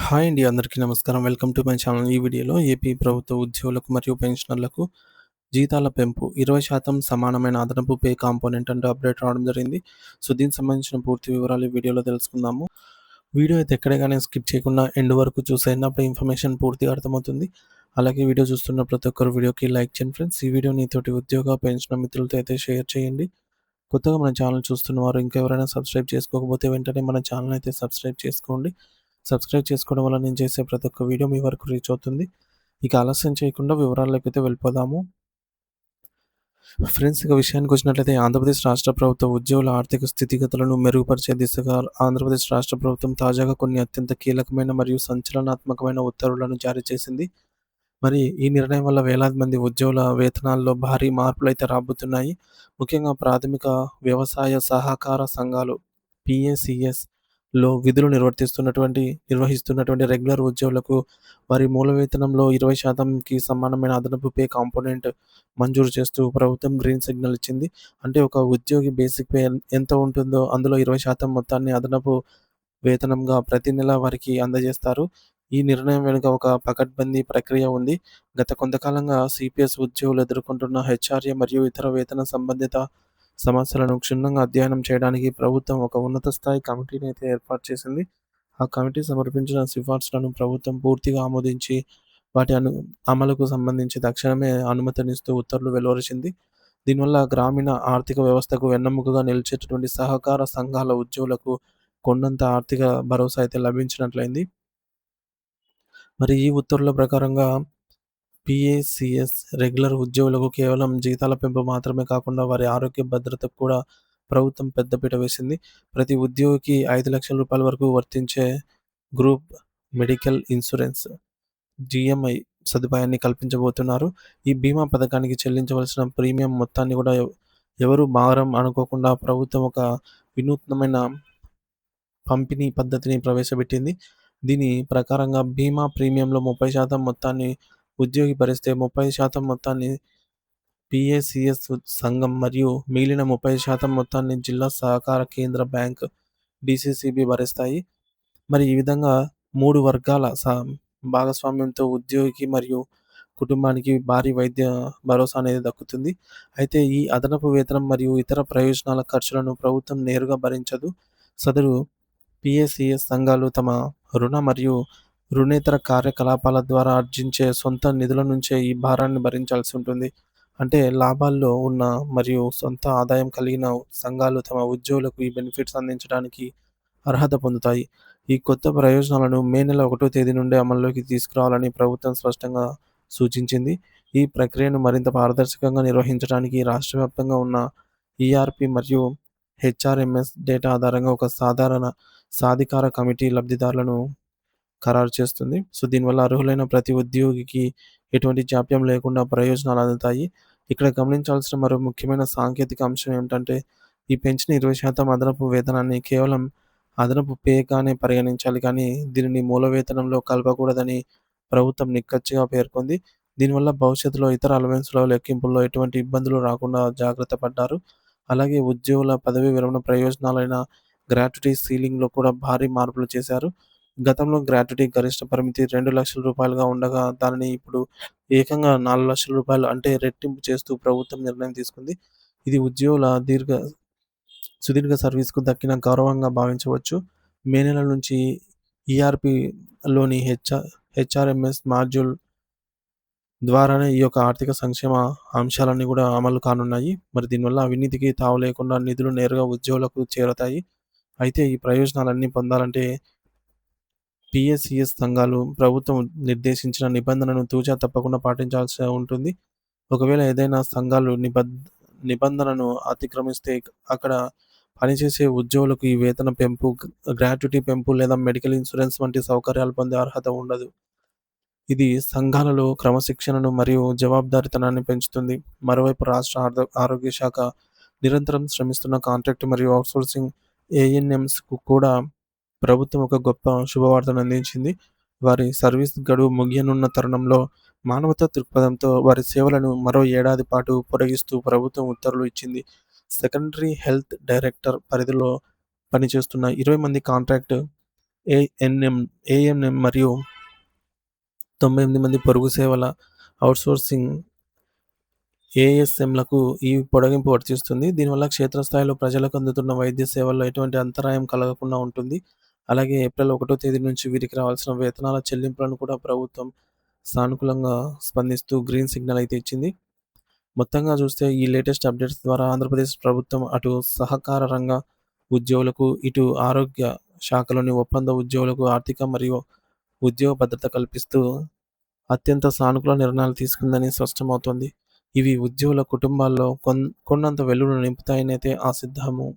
Hi అండి. అందరికీ నమస్కారం. Welcome to my channel. ఈ వీడియోలో ఏపీ ప్రభుత్వ ఉద్యోగులకు మరియు పెన్షనర్లకు జీతాల పెంపు 20% సమానమైన అదనపు పే కాంపోనెంట్ అంటూ అప్డేట్ రావడం జరిగింది. సో, దీనికి సంబంధించిన పూర్తి వివరాలు ఈ వీడియోలో తెలుసుకుందాము. వీడియో అయితే ఎక్కడ గాని స్కిప్ చేయకుండా ఎండ్ వరకు చూసేయండి. అప్పుడు ఇన్ఫర్మేషన్ పూర్తిగా అర్థమవుతుంది. అలాగే వీడియో చూస్తున్న ప్రతి ఒక్కరు వీడియోకి లైక్ చేయండి ఫ్రెండ్స్. ఈ వీడియోని తోటి ఉద్యోగ, పెన్షనర్ మిత్రులతో అయితే షేర్ చేయండి. కొత్తగా మన ఛానల్ చూస్తున్నవారు ఇంకా ఎవరైనా సబ్స్క్రైబ్ చేసుకోకపోతే వెంటనే మన ఛానల్ అయితే సబ్స్క్రైబ్ చేసుకోండి. సబ్స్క్రైబ్ చేసుకోవడం వల్ల నేను చేసే ప్రతి ఒక్క వీడియో మీ వరకు రీచ్ అవుతుంది. ఇక ఆలస్యం చేయకుండా వివరాల్లోకైతే వెళ్ళిపోదాము. ఫ్రెండ్స్, ఇక విషయానికొచ్చినట్లయితే ఆంధ్రప్రదేశ్ రాష్ట్ర ప్రభుత్వ ఉద్యోగుల ఆర్థిక స్థితిగతులను మెరుగుపరిచే దిశగా ఆంధ్రప్రదేశ్ రాష్ట్ర ప్రభుత్వం తాజాగా కొన్ని అత్యంత కీలకమైన మరియు సంచలనాత్మకమైన ఉత్తర్వులను జారీ చేసింది. మరి ఈ నిర్ణయం వల్ల వేలాది మంది ఉద్యోగుల వేతనాల్లో భారీ మార్పులైతే రాబోతున్నాయి. ముఖ్యంగా ప్రాథమిక వ్యవసాయ సహకార సంఘాలు పీఏసీఎస్‌లో విధులు నిర్వహిస్తున్నటువంటి రెగ్యులర్ ఉద్యోగులకు వారి మూల వేతనంలో 20%కి సమానమైన అదనపు పే కాంపోనెంట్ మంజూరు చేస్తూ ప్రభుత్వం గ్రీన్ సిగ్నల్ ఇచ్చింది. అంటే ఒక ఉద్యోగి బేసిక్ పే ఎంత ఉంటుందో అందులో 20% మొత్తాన్ని అదనపు వేతనంగా ప్రతి నెల వారికి అందజేస్తారు. ఈ నిర్ణయం వెనుక ఒక పకడ్బందీ ప్రక్రియ ఉంది. గత కొంతకాలంగా సీపీఎస్ ఉద్యోగులు ఎదుర్కొంటున్న హెచ్ఆర్ఏ మరియు ఇతర వేతన సంబంధిత సమస్యలను క్షుణ్ణంగా అధ్యయనం చేయడానికి ప్రభుత్వం ఒక ఉన్నత స్థాయి కమిటీని అయితే ఏర్పాటు చేసింది. ఆ కమిటీ సమర్పించిన సిఫార్సులను ప్రభుత్వం పూర్తిగా ఆమోదించి వాటి అమలుకు సంబంధించి తక్షణమే అనుమతినిస్తూ ఉత్తర్వులు వెలువరించింది. దీనివల్ల గ్రామీణ ఆర్థిక వ్యవస్థకు వెన్నెముకగా నిలిచేటటువంటి సహకార సంఘాల ఉద్యోగులకు కొండంత ఆర్థిక భరోసా అయితే లభించినట్లయింది. మరి ఈ ఉత్తర్వుల ప్రకారంగా పీఏసీఎస్ రెగ్యులర్ ఉద్యోగులకు కేవలం జీతాల పెంపు మాత్రమే కాకుండా వారి ఆరోగ్య భద్రతకు కూడా ప్రభుత్వం పెద్దపీట వేసింది. ప్రతి ఉద్యోగికి రూ. 5,00,000 వరకు వర్తించే గ్రూప్ మెడికల్ ఇన్సూరెన్స్ జీఎంఐ సదుపాయాన్ని కల్పించబోతున్నారు. ఈ బీమా పథకానికి చెల్లించవలసిన ప్రీమియం మొత్తాన్ని కూడా ఎవరు భారం అనుకోకుండా ప్రభుత్వం ఒక వినూత్నమైన పంపిణీ పద్ధతిని ప్రవేశపెట్టింది. దీని ప్రకారంగా బీమా ప్రీమియంలో 30% మొత్తాన్ని ఉద్యోగి భరిస్తే 30% మొత్తాన్ని పీఏసీఎస్ సంఘం మరియు మిగిలిన 30% మొత్తాన్ని జిల్లా సహకార కేంద్ర బ్యాంక్ డీసీసీబీ భరిస్తాయి. మరి ఈ విధంగా 3 వర్గాల భాగస్వామ్యంతో ఉద్యోగికి మరియు కుటుంబానికి భారీ వైద్య భరోసా అనేది దక్కుతుంది. అయితే ఈ అదనపు వేతనం మరియు ఇతర ప్రయోజనాల ఖర్చులను ప్రభుత్వం నేరుగా భరించదు. సదరు పీఏసీఎస్ సంఘాలు తమ రుణ మరియు రుణేతర కార్యకలాపాల ద్వారా ఆర్జించే సొంత నిధుల నుంచే ఈ భారాన్ని భరించాల్సి ఉంటుంది. అంటే లాభాల్లో ఉన్న మరియు సొంత ఆదాయం కలిగిన సంఘాలు తమ ఉద్యోగులకు ఈ బెనిఫిట్స్ అందించడానికి అర్హత పొందుతాయి. ఈ కొత్త ప్రయోజనాలను మే నెల 1వ తేదీ నుండి అమల్లోకి తీసుకురావాలని ప్రభుత్వం స్పష్టంగా సూచించింది. ఈ ప్రక్రియను మరింత పారదర్శకంగా నిర్వహించడానికి రాష్ట్ర వ్యాప్తంగా ఉన్న ఈఆర్‌పీ మరియు హెచ్ఆర్ఎంఎస్ డేటా ఆధారంగా ఒక సాధికార కమిటీ లబ్ధిదారులను ఖరారు చేస్తుంది. సో, దీనివల్ల అర్హులైన ప్రతి ఉద్యోగికి ఎటువంటి జాప్యం లేకుండా ప్రయోజనాలు అందుతాయి. ఇక్కడ గమనించాల్సిన మరో ముఖ్యమైన సాంకేతిక అంశం ఏమిటంటే, ఈ పెంచిన 20% అదనపు వేతనాన్ని కేవలం అదనపు పేగానే పరిగణించాలి కానీ, దీనిని మూల వేతనంలో కలపకూడదని ప్రభుత్వం నిక్కచ్చిగా పేర్కొంది. దీనివల్ల భవిష్యత్తులో ఇతర అలవెన్స్‌ల లెక్కింపుల్లో ఎటువంటి ఇబ్బందులు రాకుండా జాగ్రత్త పడ్డారు. అలాగే ఉద్యోగుల పదవీ విరమణ ప్రయోజనాలైన గ్రాట్యుటీ సీలింగ్‌లో కూడా భారీ మార్పులు చేశారు. గతంలో గ్రాట్యుటీ గరిష్ట పరిమితి రూ. 2,00,000గా ఉండగా దానిని ఇప్పుడు ఏకంగా రూ. 4,00,000 అంటే రెట్టింపు చేస్తూ ప్రభుత్వం నిర్ణయం తీసుకుంది. ఇది ఉద్యోగుల సుదీర్ఘ సర్వీస్‌కు దక్కిన గౌరవంగా భావించవచ్చు. మే నెల నుంచి ఈఆర్‌పీలోని హెచ్ఆర్ఎంఎస్ మాడ్యూల్ ద్వారానే ఈ యొక్క ఆర్థిక సంక్షేమ అంశాలన్నీ కూడా అమలు కానున్నాయి. మరి దీనివల్ల అవినీతికి తావు లేకుండా నిధులు నేరుగా ఉద్యోగులకు చేరతాయి. అయితే ఈ ప్రయోజనాలన్నీ పొందాలంటే పీఎస్‌సీఎస్ సంఘాలు ప్రభుత్వం నిర్దేశించిన నిబంధనను తూచా తప్పకుండా పాటించాల్సి ఉంటుంది. ఒకవేళ ఏదైనా సంఘాలు నిబంధనను అతిక్రమిస్తే అక్కడ పనిచేసే ఉద్యోగులకు ఈ వేతన పెంపు, గ్రాట్యుటీ పెంపు లేదా మెడికల్ ఇన్సూరెన్స్ వంటి సౌకర్యాలు పొందే అర్హత ఉండదు. ఇది సంఘాలలో క్రమశిక్షణను మరియు జవాబుదారీతనాన్ని పెంచుతుంది. మరోవైపు రాష్ట్ర ఆరోగ్య శాఖ నిరంతరం శ్రమిస్తున్న కాంట్రాక్ట్ మరియు ఔట్‌సోర్సింగ్ ఏఎన్ఎంస్‌కు కూడా ప్రభుత్వం ఒక గొప్ప శుభవార్తను అందించింది. వారి సర్వీస్ గడువు ముగియనున్న తరుణంలో మానవతా దృక్పథంతో వారి సేవలను మరో ఏడాది పాటు పొడిగిస్తూ ప్రభుత్వం ఉత్తర్వులు ఇచ్చింది. సెకండరీ హెల్త్ డైరెక్టర్ పరిధిలో పనిచేస్తున్న 20 మంది కాంట్రాక్ట్ ఏఎన్ఎం ఏఎన్ఎం మరియు 98 మంది పొరుగు సేవల ఔట్‌సోర్సింగ్ ఏఎస్ఎంలకు ఈ పొడిగింపు వర్తిస్తుంది. దీనివల్ల క్షేత్రస్థాయిలో ప్రజలకు అందుతున్న వైద్య సేవల్లో ఎటువంటి అంతరాయం కలగకుండా ఉంటుంది. అలాగే ఏప్రిల్ 1 తేదీ నుంచి వీరికి రావాల్సిన వేతనాల చెల్లింపులను కూడా ప్రభుత్వం సానుకూలంగా స్పందిస్తూ గ్రీన్ సిగ్నల్ అయితే ఇచ్చింది. మొత్తంగా చూస్తే ఈ లేటెస్ట్ అప్డేట్స్ ద్వారా ఆంధ్రప్రదేశ్ ప్రభుత్వం అటు సహకార రంగ ఉద్యోగులకు, ఇటు ఆరోగ్య శాఖలోని ఒప్పంద ఉద్యోగులకు ఆర్థిక మరియు ఉద్యోగ భద్రత కల్పిస్తూ అత్యంత సానుకూల నిర్ణయాలు తీసుకుందని స్పష్టమవుతోంది. ఇవి ఉద్యోగుల కుటుంబాల్లో కొండంత వెలుగును నింపుతాయనైతే ఆశిద్దాము.